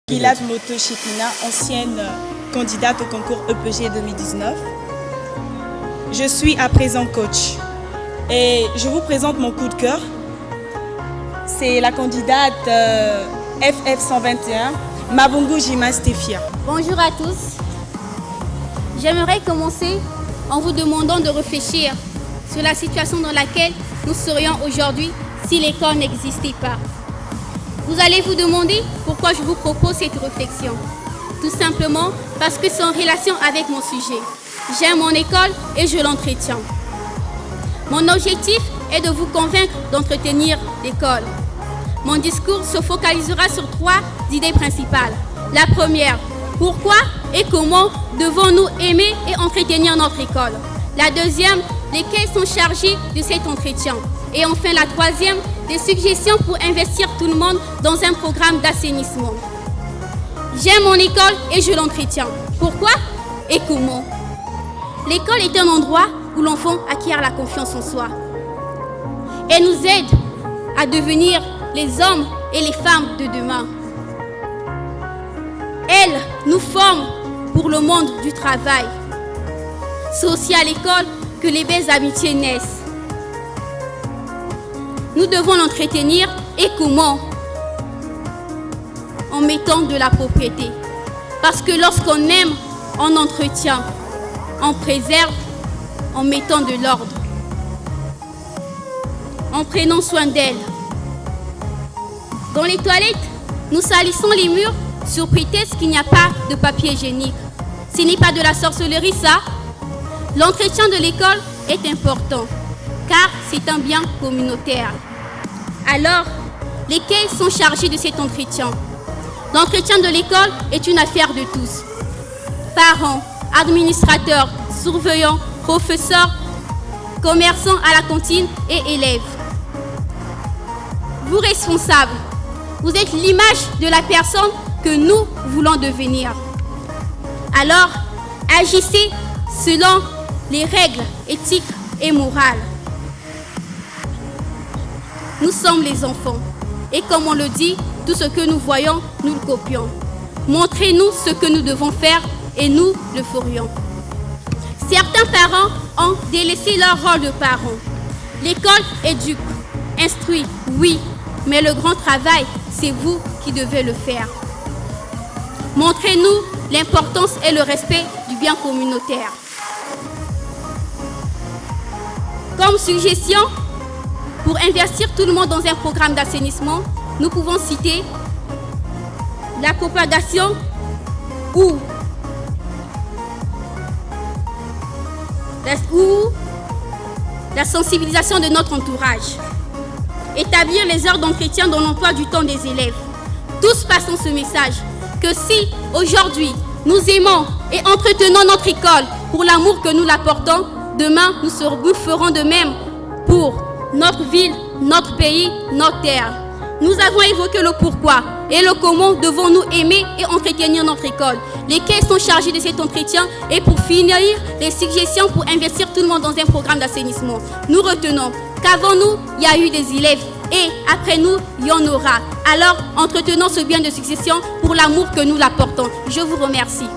Gilad Moto Shekina, ancienne candidate au concours EPG 2019. Je suis à présent coach et je vous présente mon coup de cœur. C'est la candidate FF 121, Mabungu Jima Stefia. Bonjour à tous. J'aimerais commencer en vous demandant de réfléchir sur la situation dans laquelle nous serions aujourd'hui si l'école n'existait pas. Vous allez vous demander pourquoi je vous propose cette réflexion. Tout simplement parce que c'est en relation avec mon sujet. J'aime mon école et je l'entretiens. Mon objectif est de vous convaincre d'entretenir l'école. Mon discours se focalisera sur 3 idées principales. La première, pourquoi et comment devons-nous aimer et entretenir notre école? La deuxième, lesquels sont chargés de cet entretien? Et enfin la troisième, des suggestions pour investir tout le monde dans un programme d'assainissement. J'aime mon école et je l'entretiens. Pourquoi et comment? L'école est un endroit où l'enfant acquiert la confiance en soi. Elle nous aide à devenir les hommes et les femmes de demain. Elle nous forme pour le monde du travail. C'est aussi à l'école que les belles amitiés naissent. Nous devons l'entretenir et comment? En mettant de la propriété. Parce que lorsqu'on aime, on entretient, on préserve, en mettant de l'ordre, en prenant soin d'elle. Dans les toilettes, nous salissons les murs sur prétexte qu'il n'y a pas de papier hygiénique. Ce n'est pas de la sorcellerie, ça. L'entretien de l'école est important, car c'est un bien communautaire. Alors, lesquels sont chargés de cet entretien? L'entretien de l'école est une affaire de tous. Parents, administrateurs, surveillants, professeurs, commerçants à la cantine et élèves. Vous responsables, vous êtes l'image de la personne que nous voulons devenir. Alors, agissez selon les règles éthiques et morales. Nous sommes les enfants. Et comme on le dit, tout ce que nous voyons, nous le copions. Montrez-nous ce que nous devons faire et nous le ferions. Certains parents ont délaissé leur rôle de parents. L'école éduque, instruit, oui, mais le grand travail, c'est vous qui devez le faire. Montrez-nous l'importance et le respect du bien communautaire. Comme suggestion, pour investir tout le monde dans un programme d'assainissement, nous pouvons citer la propagation ou la sensibilisation de notre entourage. Établir les heures d'entretien dans l'emploi du temps des élèves. Tous passons ce message que si aujourd'hui nous aimons et entretenons notre école pour l'amour que nous l'apportons, demain nous ferons de même pour notre ville, notre pays, notre terre. Nous avons évoqué le pourquoi et le comment devons-nous aimer et entretenir notre école. Lesquels sont chargés de cet entretien et pour finir, les suggestions pour investir tout le monde dans un programme d'assainissement. Nous retenons qu'avant nous, il y a eu des élèves et après nous, il y en aura. Alors, entretenons ce bien de succession pour l'amour que nous l'apportons. Je vous remercie.